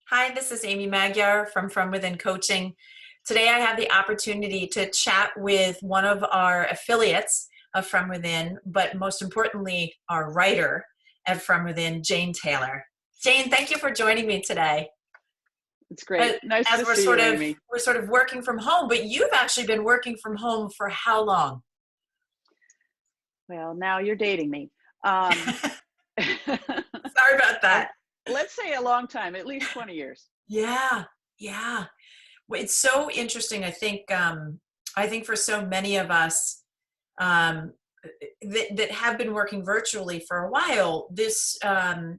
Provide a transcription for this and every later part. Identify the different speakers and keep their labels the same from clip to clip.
Speaker 1: Hi, this is Amy Magyar from Within Coaching. Today I have the opportunity to chat with one of our affiliates of From Within, but most importantly, our writer at From Within, Jane Taylor. Jane, thank you for joining me today.
Speaker 2: It's
Speaker 1: Uh,
Speaker 2: great. Nice
Speaker 1: As
Speaker 2: to see you, Amy.
Speaker 1: we're sort of working from home, but you've actually been working from home for how long?
Speaker 2: Well, now you're dating me. Um,
Speaker 1: Sorry about
Speaker 2: uh,
Speaker 1: that.
Speaker 2: let's say a long time, at least 20 years.
Speaker 1: Yeah, yeah. Well, it's so interesting. I think for so many of us, um, that have been working virtually for a while, this freelancing,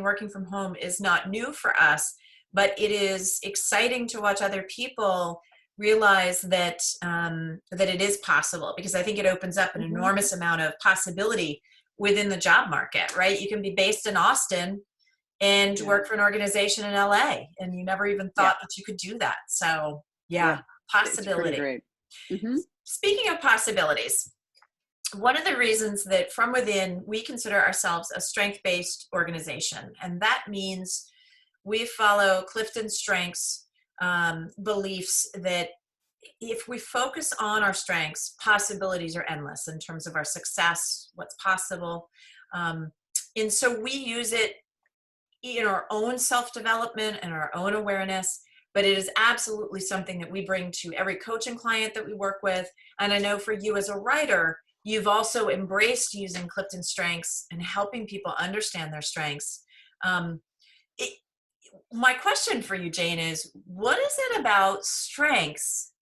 Speaker 1: working from home is not new for us, but it is exciting to watch other people realize that it is possible, because I think it opens up an
Speaker 2: Hmm.
Speaker 1: enormous amount of possibility within the job market. Right, you can be based in Austin and
Speaker 2: Yeah,
Speaker 1: work for an organization in LA, and you never even
Speaker 2: yeah,
Speaker 1: thought that you could do that. So yeah,
Speaker 2: yeah. It's pretty
Speaker 1: possibility.
Speaker 2: great. Hmm.
Speaker 1: Speaking of possibilities, one of the reasons that From Within, we consider ourselves a strength-based organization, and that means we follow CliftonStrengths beliefs that if we focus on our strengths, possibilities are endless in terms of our success, what's possible. Um, and so we use it in our own self-development and our own awareness, but it is absolutely something that we bring to every coaching client that we work with. And I know for you as a writer, you've also embraced using CliftonStrengths and helping people understand their strengths. um, it, my question for you, Jane, is what is it about strengths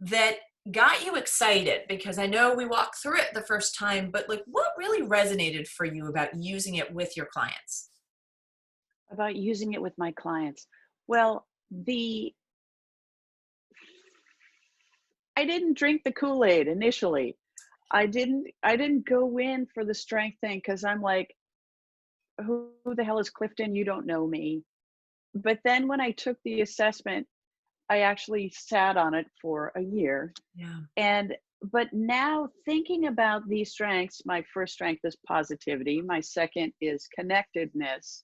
Speaker 1: that got you excited? Because I know we walked through it the first time, but like, what really resonated for you about using it with your clients?
Speaker 2: About using it with my clients. Well, the I didn't drink the Kool-Aid initially. I didn't go in for the strength thing because I'm like, who the hell is Clifton? You don't know me. But then when I took the assessment, I actually sat on it for a year.
Speaker 1: Yeah.
Speaker 2: And but now thinking about these strengths, my first strength is positivity, my second is connectedness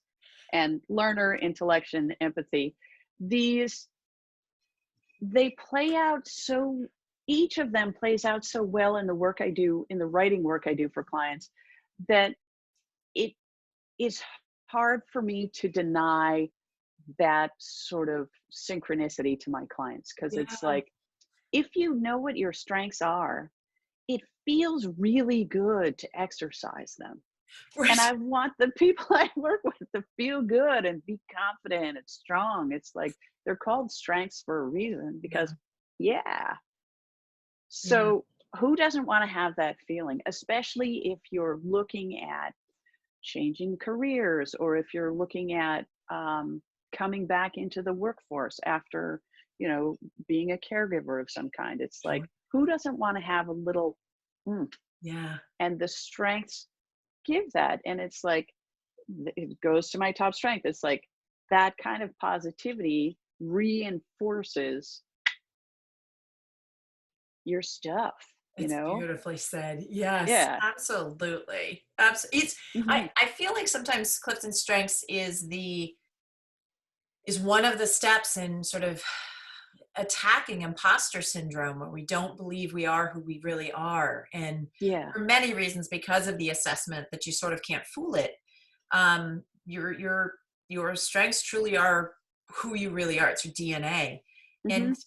Speaker 2: and learner, intellection, empathy. These they play out so each of them plays out so well in the work I do, in the writing work I do for clients, that it is hard for me to deny that sort of synchronicity to my clients, because
Speaker 1: Yeah.
Speaker 2: it's like, if you know what your strengths are, it feels really good to exercise them. And
Speaker 1: Right.
Speaker 2: I want the people I work with to feel good and be confident and strong. It's like they're called strengths for a reason because,
Speaker 1: Yeah.
Speaker 2: yeah.
Speaker 1: Yeah.
Speaker 2: So, who doesn't want to have that feeling, especially if you're looking at changing careers or if you're looking at coming back into the workforce after, being a caregiver of some kind? It's like,
Speaker 1: Sure.
Speaker 2: who doesn't want to have a little oomph?
Speaker 1: Yeah.
Speaker 2: And the strengths give that. And it's like, it goes to my top strength. It's like that kind of positivity reinforces your stuff, you
Speaker 1: It's
Speaker 2: know?
Speaker 1: beautifully said. Yes,
Speaker 2: Yeah.
Speaker 1: absolutely.
Speaker 2: Hmm.
Speaker 1: I feel like sometimes Clifton Strengths is one of the steps in sort of attacking imposter syndrome, where we don't believe we are who we really are. And
Speaker 2: Yeah.
Speaker 1: for many reasons, because of the assessment, that you sort of can't fool it. Um, your your your strengths truly are who you really are. It's your DNA.
Speaker 2: Hmm.
Speaker 1: And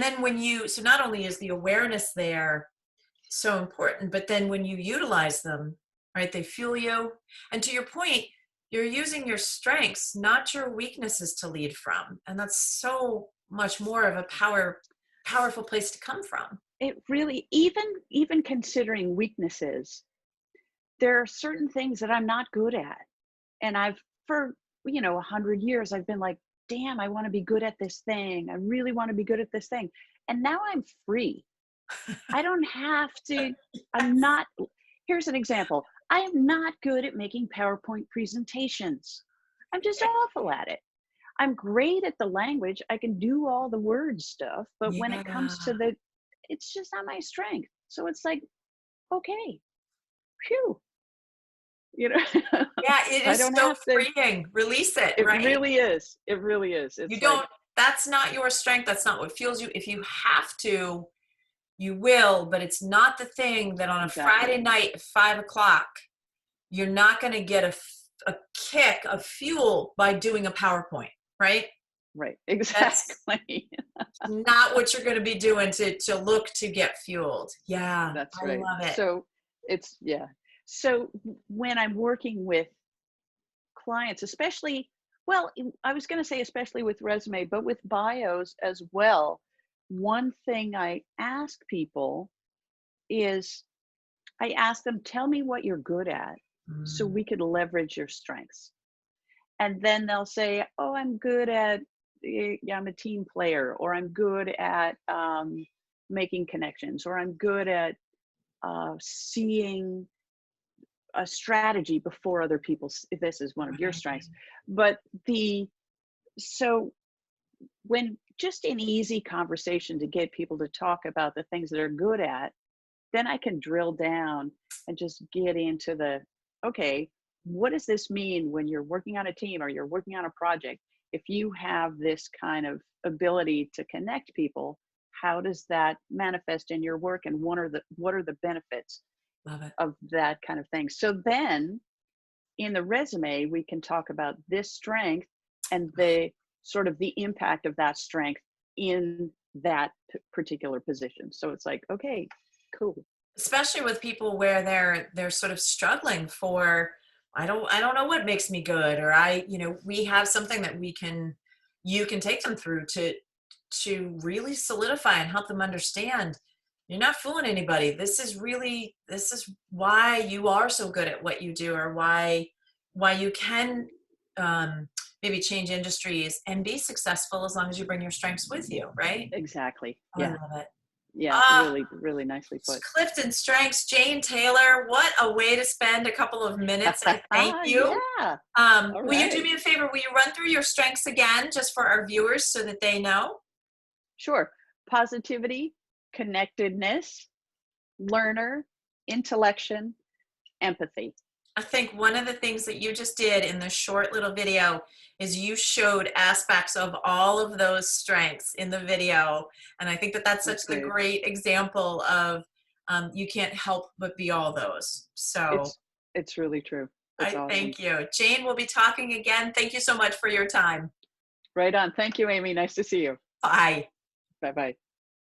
Speaker 1: then so not only is the awareness there so important, but then when you utilize them, right, they fuel you. And to your point, you're using your strengths, not your weaknesses, to lead from. And that's so much more of a powerful place to come from.
Speaker 2: It really, even considering weaknesses, there are certain things that I'm not good at. And for, 100 years, I've been like, damn, I want to be good at this thing. I really want to be good at this thing. And now I'm free. I don't have to, I'm not, here's an example. I am not good at making PowerPoint presentations. I'm just awful at it. I'm great at the language. I can do all the word stuff, but when it
Speaker 1: Yeah.
Speaker 2: comes to it's just not my strength. So it's like, okay, phew. you know.
Speaker 1: Yeah, it
Speaker 2: I
Speaker 1: is
Speaker 2: don't
Speaker 1: so
Speaker 2: have to.
Speaker 1: freeing. Release it,
Speaker 2: It
Speaker 1: right?
Speaker 2: really is. It really is.
Speaker 1: You
Speaker 2: It's like,
Speaker 1: don't, that's not your strength. That's not what fuels you. If you have to, you will, but it's not the thing that on a
Speaker 2: exactly.
Speaker 1: Friday night at 5 o'clock, you're not going to get a kick of fuel by doing a PowerPoint, right?
Speaker 2: Right.
Speaker 1: That's
Speaker 2: Exactly.
Speaker 1: not what you're going to be doing to look to get fueled. Yeah,
Speaker 2: That's
Speaker 1: I
Speaker 2: right.
Speaker 1: love it.
Speaker 2: So it's, yeah. So when I'm working with clients, especially, well, I was going to say especially with resume, but with bios as well, one thing I ask people is I ask them, tell me what you're good at so
Speaker 1: Mm,
Speaker 2: we could leverage your strengths. And then they'll say, oh, I'm good at, yeah, I'm a team player, or I'm good at making connections, or I'm good at seeing a strategy before other people. If this is one of your
Speaker 1: right.
Speaker 2: strengths, but the so when just an easy conversation to get people to talk about the things that they're good at, then I can drill down and just get into the, okay, what does this mean when you're working on a team or you're working on a project? If you have this kind of ability to connect people, how does that manifest in your work, and what are the benefits
Speaker 1: Love it.
Speaker 2: of that kind of thing? So then in the resume, we can talk about this strength and the sort of the impact of that strength in that particular position. So it's like, okay, cool.
Speaker 1: Especially with people where they're sort of struggling for, I don't know what makes me good, or we have something that you can take them through to really solidify and help them understand you're not fooling anybody. This is why you are so good at what you do, or why you can maybe change industries and be successful as long as you bring your strengths with you, right?
Speaker 2: Exactly.
Speaker 1: Oh, I
Speaker 2: Yeah.
Speaker 1: love it.
Speaker 2: Yeah.
Speaker 1: Ah,
Speaker 2: Really, really nicely put.
Speaker 1: Clifton Strengths, Jane Taylor, what a way to spend a couple of minutes, and thank you.
Speaker 2: Yeah. All
Speaker 1: Will you do
Speaker 2: right.
Speaker 1: me a favor? Will you run through your strengths again just for our viewers so that they know?
Speaker 2: Sure. Positivity, connectedness, learner, intellection, empathy.
Speaker 1: I think one of the things that you just did in this short little video is you showed aspects of all of those strengths in the video. And I think that that's such
Speaker 2: That's
Speaker 1: a
Speaker 2: great.
Speaker 1: great example of you can't help but be all those. So
Speaker 2: It's it's really true. It's
Speaker 1: I
Speaker 2: awesome.
Speaker 1: thank you. Jane, we'll be talking again. Thank you so much for your time.
Speaker 2: Right on. Thank you, Amy. Nice to see you.
Speaker 1: Bye.
Speaker 2: Bye bye.